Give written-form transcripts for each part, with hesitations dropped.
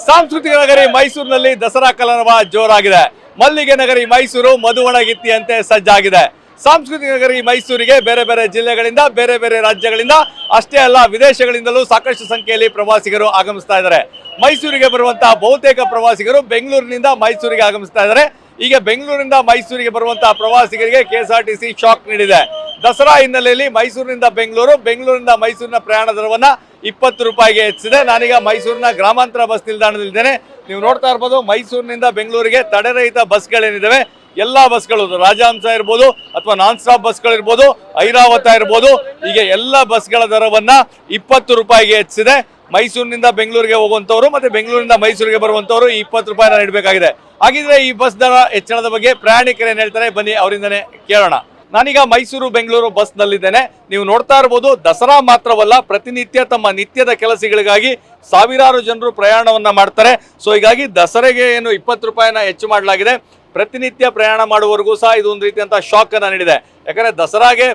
ಸಾಂಸ್ಕೃತಿಕ ನಗರಿ ಮೈಸೂರಿನಲ್ಲಿ ದಸರಾ ಕಲರವ ಜೋರಾಗಿದೆ. ಮಲ್ಲಿಗೆ ನಗರಿ ಮೈಸೂರು ಮಧುವಣಗಿತ್ತಿಯಂತೆ ಸಜ್ಜಾಗಿದೆ. ಸಾಂಸ್ಕೃತಿಕ ನಗರಿ ಮೈಸೂರಿಗೆ ಬೇರೆ ಬೇರೆ ಜಿಲ್ಲೆಗಳಿಂದ ಬೇರೆ ಬೇರೆ ರಾಜ್ಯಗಳಿಂದ ಅಷ್ಟೇ ಅಲ್ಲ ವಿದೇಶಗಳಿಂದಲೂ ಸಾಕಷ್ಟು ಸಂಖ್ಯೆಯಲ್ಲಿ ಪ್ರವಾಸಿಗರು ಆಗಮಿಸ್ತಾ ಇದ್ದಾರೆ. ಮೈಸೂರಿಗೆ ಬರುವಂತಹ ಬಹುತೇಕ ಪ್ರವಾಸಿಗರು ಬೆಂಗಳೂರಿನಿಂದ ಮೈಸೂರಿಗೆ ಆಗಮಿಸ್ತಾ ಇದ್ದಾರೆ. ಈಗ ಬೆಂಗಳೂರಿನಿಂದ ಮೈಸೂರಿಗೆ ಬರುವಂತಹ ಪ್ರವಾಸಿಗರಿಗೆ KSRTC ಶಾಕ್ ನೀಡಿದೆ. ದಸರಾ ಹಿನ್ನೆಲೆಯಲ್ಲಿ ಮೈಸೂರಿನಿಂದ ಬೆಂಗಳೂರು, ಬೆಂಗಳೂರಿನಿಂದ ಮೈಸೂರಿನ ಪ್ರಯಾಣ ದರವನ್ನ 20 ರೂಪಾಯಿಗೆ ಹೆಚ್ಚಿದೆ. ನಾನೀಗ ಮೈಸೂರಿನ ಗ್ರಾಮಾಂತರ ಬಸ್ ನಿಲ್ದಾಣದಲ್ಲಿದ್ದೇನೆ. ನೀವು ನೋಡ್ತಾ ಇರ್ಬೋದು, ಮೈಸೂರಿನಿಂದ ಬೆಂಗಳೂರಿಗೆ ತಡೆರಹಿತ ಬಸ್ಗಳೇನಿದ್ದಾವೆ ಎಲ್ಲಾ ಬಸ್ಗಳು, ರಾಜಹಂಸ ಇರ್ಬೋದು ಅಥವಾ ನಾನ್ ಸ್ಟಾಪ್ ಬಸ್ಗಳಿರ್ಬೋದು, ಐರಾವತ ಇರ್ಬೋದು, ಹೀಗೆ ಎಲ್ಲ ಬಸ್ಗಳ ದರವನ್ನ 20 ರೂಪಾಯಿಗೆ ಹೆಚ್ಚಿದೆ. ಮೈಸೂರಿನಿಂದ ಬೆಂಗಳೂರಿಗೆ ಹೋಗುವಂತವರು ಮತ್ತೆ ಬೆಂಗಳೂರಿನಿಂದ ಮೈಸೂರಿಗೆ ಬರುವಂತವರು 20 ರೂಪಾಯಿನ ನೀಡಬೇಕಾಗಿದೆ. ಹಾಗಿದ್ರೆ ಈ ಬಸ್ ದರ ಹೆಚ್ಚಳದ ಬಗ್ಗೆ ಪ್ರಯಾಣಿಕರು ಏನ್ ಹೇಳ್ತಾರೆ, ಬನ್ನಿ ಅವರಿಂದನೇ ಕೇಳೋಣ. ನಾನೀಗ ಮೈಸೂರು ಬೆಂಗಳೂರು ಬಸ್ ನಲ್ಲಿದ್ದೇನೆ. ನೀವು ನೋಡ್ತಾ ಇರಬಹುದು, ದಸರಾ ಮಾತ್ರವಲ್ಲ, ಪ್ರತಿನಿತ್ಯ ತಮ್ಮ ನಿತ್ಯದ ಕೆಲಸಗಳಿಗಾಗಿ ಸಾವಿರಾರು ಜನರು ಪ್ರಯಾಣವನ್ನ ಮಾಡ್ತಾರೆ. ಸೊ ಹೀಗಾಗಿ ದಸರೆಗೆ ಏನು 20 ರೂಪಾಯಿನ ಹೆಚ್ಚು ಮಾಡಲಾಗಿದೆ. ಪ್ರತಿನಿತ್ಯ ಪ್ರಯಾಣ ಮಾಡುವವರೆಗೂ ಸಹ ಇದು ಒಂದು ರೀತಿಯಂತಹ ಶಾಕ್ ಅನ್ನ ನೀಡಿದೆ. ಯಾಕಂದ್ರೆ ದಸರಾಗೆ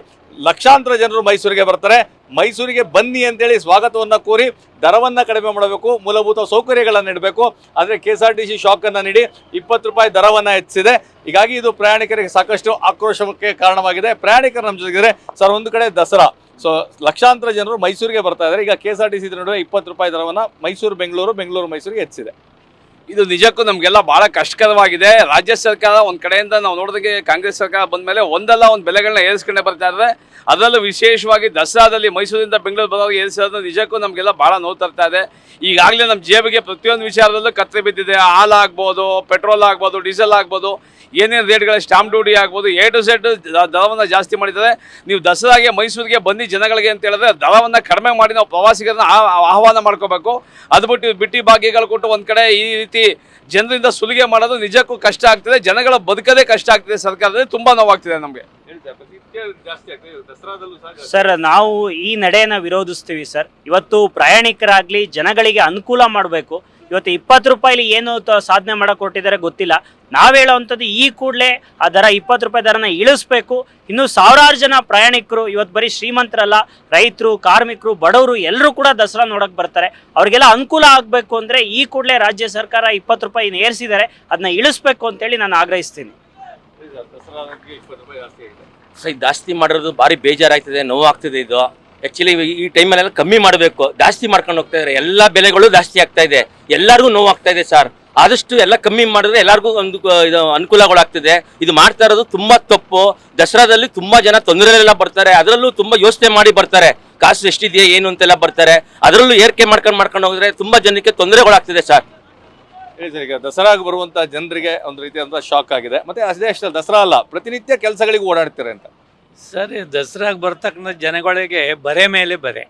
ಲಕ್ಷಾಂತರ ಜನರು ಮೈಸೂರಿಗೆ ಬರ್ತಾರೆ. ಮೈಸೂರಿಗೆ ಬನ್ನಿ ಅಂತೇಳಿ ಸ್ವಾಗತವನ್ನ ಕೋರಿ ದರವನ್ನ ಕಡಿಮೆ ಮಾಡಬೇಕು, ಮೂಲಭೂತ ಸೌಕರ್ಯಗಳನ್ನು ನೀಡಬೇಕು. ಆದರೆ KSRTC ಶಾಕ್ ಅನ್ನ ನೀಡಿ 20 ರೂಪಾಯಿ ದರವನ್ನ ಹೆಚ್ಚಿದೆ. ಹೀಗಾಗಿ ಇದು ಪ್ರಯಾಣಿಕರಿಗೆ ಸಾಕಷ್ಟು ಆಕ್ರೋಶಕ್ಕೆ ಕಾರಣವಾಗಿದೆ. ಪ್ರಯಾಣಿಕರು ನಮ್ಮ ಜೊತೆಗಿದ್ರೆ ಸರ್, ಒಂದು ಕಡೆ ದಸರಾ, ಸೊ ಲಕ್ಷಾಂತರ ಜನರು ಮೈಸೂರಿಗೆ ಬರ್ತಾ ಇದ್ದಾರೆ. ಈಗ KSRTC ನಡುವೆ 20 ರೂಪಾಯಿ ದರವನ್ನ ಮೈಸೂರು ಬೆಂಗಳೂರು, ಬೆಂಗಳೂರು ಮೈಸೂರಿಗೆ ಹೆಚ್ಚಿದೆ. ಇದು ನಿಜಕ್ಕೂ ನಮಗೆಲ್ಲ ಬಹಳ ಕಷ್ಟಕರವಾಗಿದೆ. ರಾಜ್ಯ ಸರ್ಕಾರ ಒಂದು ಕಡೆಯಿಂದ ನಾವು ನೋಡಿದಾಗೆ ಕಾಂಗ್ರೆಸ್ ಸರ್ಕಾರ ಬಂದ ಮೇಲೆ ಒಂದಲ್ಲ ಒಂದು ಬೆಲೆಗಳನ್ನ ಏರಿಸ್ಕೊಂಡೇ ಬರ್ತಾ ಇದ್ದಾರೆ. ಅದರಲ್ಲೂ ವಿಶೇಷವಾಗಿ ದಸರಾದಲ್ಲಿ ಮೈಸೂರಿಂದ ಬೆಂಗಳೂರು ಬರೋರಿಗೆ ಏರಿಸೋದು ನಿಜಕ್ಕೂ ನಮಗೆಲ್ಲ ಭಾಳ ನೋವು ತರ್ತಾ ಇದೆ. ಈಗಾಗಲೇ ನಮ್ಮ ಜೇಬಿಗೆ ಪ್ರತಿಯೊಂದು ವಿಚಾರದಲ್ಲೂ ಕತ್ತರಿ ಬಿದ್ದಿದೆ. ಹಾಲು ಆಗ್ಬೋದು, ಪೆಟ್ರೋಲ್ ಆಗ್ಬೋದು, ಡೀಸೆಲ್ ಆಗ್ಬೋದು, ಏನೇನು ರೇಟ್ಗಳ ಸ್ಟಾಂಪ್ ಡ್ಯೂಟಿ ಆಗ್ಬೋದು, A to Z ದರವನ್ನು ಜಾಸ್ತಿ ಮಾಡಿದ್ದಾರೆ. ನೀವು ದಸರಾಗೆ ಮೈಸೂರಿಗೆ ಬನ್ನಿ ಜನಗಳಿಗೆ ಅಂತ ಹೇಳಿದ್ರೆ ದರವನ್ನು ಕಡಿಮೆ ಮಾಡಿ ನಾವು ಪ್ರವಾಸಿಗರನ್ನ ಆಹ್ವಾನ ಮಾಡ್ಕೋಬೇಕು. ಅದು ಬಿಟ್ಟು ಭಾಗ್ಯಗಳು ಕೊಟ್ಟು ಒಂದು ಕಡೆ ಈ ರೀತಿ ಜನರಿಂದ ಸುಲಿಗೆ ಮಾಡೋದು ನಿಜಕ್ಕೂ ಕಷ್ಟ ಆಗ್ತಿದೆ. ಜನಗಳ ಬದುಕದೇ ಕಷ್ಟ ಆಗ್ತಿದೆ. ಸರ್ಕಾರದಲ್ಲಿ ತುಂಬಾ ನೋವಾಗ್ತಿದೆ ನಮಗೆ. ಸರ್, ನಾವು ಈ ನಡೆಯನ್ನ ವಿರೋಧಿಸ್ತೀವಿ ಸರ್. ಇವತ್ತು ಪ್ರಯಾಣಿಕರಾಗ್ಲಿ ಜನಗಳಿಗೆ ಅನುಕೂಲ ಮಾಡಬೇಕು. ಇವತ್ತು 20 ರೂಪಾಯಿಲಿ ಏನು ಸಾಧನೆ ಮಾಡಕ್ ಕೊಟ್ಟಿದ್ದಾರೆ ಗೊತ್ತಿಲ್ಲ. ನಾವ್ ಹೇಳೋವಂಥದ್ದು ಈ ಕೂಡಲೇ ಆ ದರ 20 ರೂಪಾಯಿ ದರನ ಇಳಿಸ್ಬೇಕು. ಇನ್ನು ಸಾವಿರಾರು ಜನ ಪ್ರಯಾಣಿಕರು ಇವತ್ತು ಬರೀ ಶ್ರೀಮಂತರಲ್ಲ, ರೈತರು, ಕಾರ್ಮಿಕರು, ಬಡವರು ಎಲ್ಲರೂ ಕೂಡ ದಸರಾ ನೋಡಕ್ ಬರ್ತಾರೆ. ಅವ್ರಿಗೆಲ್ಲ ಅನುಕೂಲ ಆಗಬೇಕು ಅಂದ್ರೆ ಈ ಕೂಡಲೇ ರಾಜ್ಯ ಸರ್ಕಾರ 20 ರೂಪಾಯಿ ಏರಿಸಿದ್ದಾರೆ, ಅದನ್ನ ಇಳಿಸ್ಬೇಕು ಅಂತೇಳಿ ನಾನು ಆಗ್ರಹಿಸ್ತೀನಿ. ಜಾಸ್ತಿ ಮಾಡಿರೋದು ಭಾರಿ ಬೇಜಾರಾಗ್ತದೆ, ನೋವಾಗ್ತದೆ. ಇದು ಆ್ಯಕ್ಚುಲಿ ಈ ಟೈಮಲ್ಲೆಲ್ಲ ಕಮ್ಮಿ ಮಾಡಬೇಕು. ಜಾಸ್ತಿ ಮಾಡ್ಕೊಂಡು ಹೋಗ್ತಾ ಇದ್ದಾರೆ. ಎಲ್ಲ ಬೆಲೆಗಳು ಜಾಸ್ತಿ ಆಗ್ತಾ ಇದೆ, ಎಲ್ಲರಿಗೂ ನೋವಾಗ್ತಾ ಇದೆ ಸರ್. ಆದಷ್ಟು ಎಲ್ಲ ಕಮ್ಮಿ ಮಾಡಿದ್ರೆ ಎಲ್ಲರಿಗೂ ಒಂದು ಇದು ಅನುಕೂಲಗಳಾಗ್ತದೆ. ಇದು ಮಾಡ್ತಾ ಇರೋದು ತುಂಬಾ ತಪ್ಪು. ದಸರಾದಲ್ಲಿ ತುಂಬಾ ಜನ ತೊಂದರೆಲ್ಲ ಬರ್ತಾರೆ, ಅದರಲ್ಲೂ ತುಂಬಾ ಯೋಚನೆ ಮಾಡಿ ಬರ್ತಾರೆ. ಕಾಸು ಎಷ್ಟಿದೆಯಾ ಏನು ಅಂತೆಲ್ಲ ಬರ್ತಾರೆ. ಅದರಲ್ಲೂ ಏರಿಕೆ ಮಾಡ್ಕೊಂಡು ಹೋದ್ರೆ ತುಂಬಾ ಜನಕ್ಕೆ ತೊಂದರೆಗಳಾಗ್ತಿದೆ ಸರ್. ಹೇಳಿ ಸರ್, ಈಗ ದಸರಾಗೆ ಬರುವಂತ ಜನರಿಗೆ ಒಂದು ರೀತಿಯಾದಂತಹ ಶಾಕ್ ಆಗಿದೆ. ಮತ್ತೆ ಅದೇ ಅಷ್ಟೇ ದಸರಾ ಅಲ್ಲ, ಪ್ರತಿನಿತ್ಯ ಕೆಲಸಗಳಿಗೆ ಓಡಾಡ್ತಾರೆ ಅಂತ ಸರ್. ದಸರಾಗೆ ಬರ್ತಕ್ಕಂಥ ಜನಗಳಿಗೆ ಬರೆ ಮೇಲೆ ಬರೆ.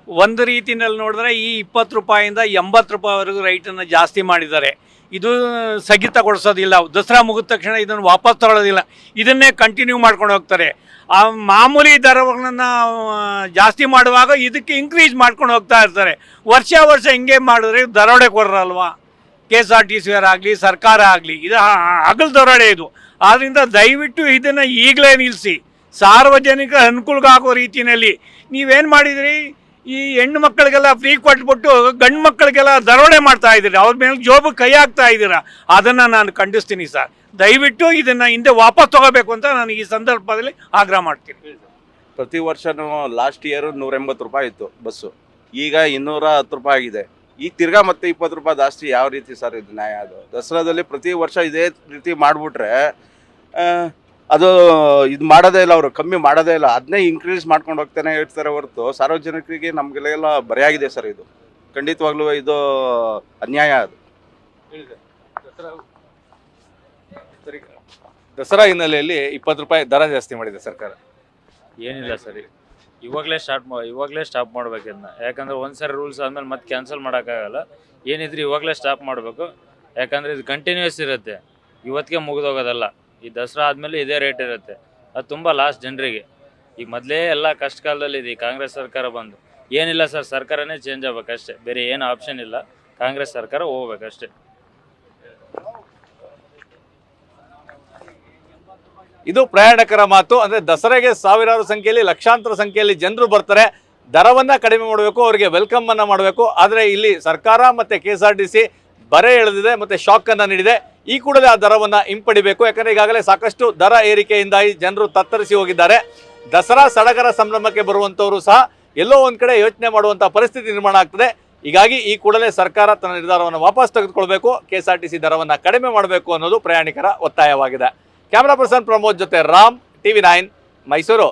ಒಂದು ರೀತಿಯಲ್ಲಿ ನೋಡಿದ್ರೆ ಈ 20 ರೂಪಾಯಿಂದ 80 ರೂಪಾಯಿವರೆಗೂ ರೈಟನ್ನು ಜಾಸ್ತಿ ಮಾಡಿದ್ದಾರೆ. ಇದು ಸ್ಥಗಿತಗೊಳಿಸೋದಿಲ್ಲ. ದಸರಾ ಮುಗಿದ ತಕ್ಷಣ ಇದನ್ನು ವಾಪಸ್ ತಗೊಳ್ಳೋದಿಲ್ಲ. ಇದನ್ನೇ ಕಂಟಿನ್ಯೂ ಮಾಡ್ಕೊಂಡು ಹೋಗ್ತಾರೆ. ಆ ಮಾಮೂಲಿ ದರಗಳನ್ನು ಜಾಸ್ತಿ ಮಾಡುವಾಗ ಇದಕ್ಕೆ ಇನ್ಕ್ರೀಸ್ ಮಾಡ್ಕೊಂಡು ಹೋಗ್ತಾ ಇರ್ತಾರೆ. ವರ್ಷ ಹಿಂಗೆ ಮಾಡಿದ್ರೆ ದರೋಡೆ ಕೊಡ್ರಲ್ವಾ KSRTC ಆಗಲಿ ಸರ್ಕಾರ ಆಗಲಿ. ಇದು ಹಗಲು ದರೋಡೆ ಇದು. ಆದ್ದರಿಂದ ದಯವಿಟ್ಟು ಇದನ್ನು ಈಗಲೇ ನಿಲ್ಲಿಸಿ, ಸಾರ್ವಜನಿಕ ಅನುಕೂಲಗಾಗೋ ರೀತಿಯಲ್ಲಿ ನೀವೇನು ಮಾಡಿದ್ರಿ, ಈ ಹೆಣ್ಣು ಮಕ್ಕಳಿಗೆಲ್ಲ ಫ್ರೀ ಕೊಟ್ಬಿಟ್ಟು ಗಂಡು ಮಕ್ಕಳಿಗೆಲ್ಲ ದರೋಡೆ ಮಾಡ್ತಾ ಇದ್ದೀರಿ, ಅವ್ರ ಮೇಲೆ ಜೋಬು ಕೈ ಹಾಕ್ತಾ ಇದ್ದೀರಾ. ಅದನ್ನು ನಾನು ಖಂಡಿಸ್ತೀನಿ ಸರ್. ದಯವಿಟ್ಟು ಇದನ್ನು ಹಿಂದೆ ವಾಪಸ್ ತಗೋಬೇಕು ಅಂತ ನಾನು ಈ ಸಂದರ್ಭದಲ್ಲಿ ಆಗ್ರಹ ಮಾಡ್ತೀನಿ. ಪ್ರತಿ ವರ್ಷನೂ ಲಾಸ್ಟ್ ಇಯರ್ 180 ರೂಪಾಯಿ ಇತ್ತು ಬಸ್ಸು, ಈಗ 210 ರೂಪಾಯಿ ಆಗಿದೆ. ಈಗ ತಿರ್ಗಾ ಮತ್ತೆ 20 ರೂಪಾಯಿ ಜಾಸ್ತಿ. ಯಾವ ರೀತಿ ಸರ್ ಇದು ನ್ಯಾಯ? ಅದು ದಸರಾದಲ್ಲಿ ಪ್ರತಿ ವರ್ಷ ಇದೇ ರೀತಿ ಮಾಡಿಬಿಟ್ರೆ ಅದು ಇದು ಮಾಡೋದೇ ಇಲ್ಲ, ಅವರು ಕಮ್ಮಿ ಮಾಡೋದೇ ಇಲ್ಲ, ಅದನ್ನೇ ಇನ್ಕ್ರೀಸ್ ಮಾಡ್ಕೊಂಡು ಹೋಗ್ತಾನೆ ಇರ್ತಾರೆ ಹೊರತು ಸಾರ್ವಜನಿಕರಿಗೆ ನಮಗೆಲ್ಲ ಬರೆಯಾಗಿದೆ ಸರ್. ಇದು ಖಂಡಿತವಾಗ್ಲೂ ಇದು ಅನ್ಯಾಯ. ಅದು ದಸರಾ ಹಿನ್ನೆಲೆಯಲ್ಲಿ 20 ರೂಪಾಯಿ ದರ ಜಾಸ್ತಿ ಮಾಡಿದೆ ಸರ್ಕಾರ. ಏನಿಲ್ಲ ಸರಿ, ಇವಾಗಲೇ ಸ್ಟಾಪ್ ಮಾಡ್ಬೇಕಿನ್ನ. ಯಾಕಂದರೆ ಒಂದ್ಸರಿ ರೂಲ್ಸ್ ಆದಮೇಲೆ ಮತ್ತೆ ಕ್ಯಾನ್ಸಲ್ ಮಾಡೋಕ್ಕಾಗಲ್ಲ. ಏನಿದ್ರೆ ಇವಾಗಲೇ ಸ್ಟಾಪ್ ಮಾಡಬೇಕು. ಯಾಕಂದರೆ ಇದು ಕಂಟಿನ್ಯೂಸ್ ಇರುತ್ತೆ, ಇವತ್ತಿಗೆ ಮುಗಿದೋಗೋದಲ್ಲ. ಈ ದಸರಾ ಆದಮೇಲೆ ಇದೇ ರೇಟ್ ಇರುತ್ತೆ. ಅದು ತುಂಬ ಲಾಸ್ ಜನರಿಗೆ. ಈಗ ಮೊದಲೇ ಎಲ್ಲ ಕಷ್ಟ ಕಾಲದಲ್ಲಿ ಇದೆ. ಕಾಂಗ್ರೆಸ್ ಸರ್ಕಾರ ಬಂದು ಏನಿಲ್ಲ ಸರ್, ಸರ್ಕಾರನೇ ಚೇಂಜ್ ಆಗ್ಬೇಕಷ್ಟೇ, ಬೇರೆ ಏನು ಆಪ್ಷನ್ ಇಲ್ಲ. ಕಾಂಗ್ರೆಸ್ ಸರ್ಕಾರ ಹೋಗ್ಬೇಕಷ್ಟೇ. ಇದು ಪ್ರಯಾಣಿಕರ ಮಾತು. ಅಂದ್ರೆ ದಸರೆಗೆ ಸಾವಿರಾರು ಸಂಖ್ಯೆಯಲ್ಲಿ, ಲಕ್ಷಾಂತರ ಸಂಖ್ಯೆಯಲ್ಲಿ ಜನರು ಬರ್ತಾರೆ. ದರವನ್ನ ಕಡಿಮೆ ಮಾಡಬೇಕು, ಅವರಿಗೆ ವೆಲ್ಕಮ್ ಅನ್ನ ಮಾಡಬೇಕು. ಆದರೆ ಇಲ್ಲಿ ಸರ್ಕಾರ ಮತ್ತೆ KSRTC ಬರೆ ಎಳೆದಿದೆ ಮತ್ತೆ ಶಾಕ್ ಅನ್ನ ನೀಡಿದೆ. ಈ ಕೂಡಲೇ ಆ ದರವನ್ನ ಹಿಂಪಡಿಬೇಕು. ಯಾಕಂದ್ರೆ ಈಗಾಗಲೇ ಸಾಕಷ್ಟು ದರ ಏರಿಕೆಯಿಂದಾಗಿ ಜನರು ತತ್ತರಿಸಿ ಹೋಗಿದ್ದಾರೆ. ದಸರಾ ಸಡಗರ ಸಂಭ್ರಮಕ್ಕೆ ಬರುವಂತವರು ಸಹ ಎಲ್ಲೋ ಒಂದ್ ಕಡೆ ಯೋಚನೆ ಮಾಡುವಂತಹ ಪರಿಸ್ಥಿತಿ ನಿರ್ಮಾಣ ಆಗ್ತದೆ. ಹೀಗಾಗಿ ಈ ಕೂಡಲೇ ಸರ್ಕಾರ ತನ್ನ ನಿರ್ಧಾರವನ್ನು ವಾಪಸ್ ತೆಗೆದುಕೊಳ್ಬೇಕು, KSRTC ದರವನ್ನ ಕಡಿಮೆ ಮಾಡಬೇಕು ಅನ್ನೋದು ಪ್ರಯಾಣಿಕರ ಒತ್ತಾಯವಾಗಿದೆ. ಕ್ಯಾಮರಾ ಪರ್ಸನ್ ಪ್ರಮೋದ್ ಜೊತೆ ರಾಮ್, TV9 ಮೈಸೂರು.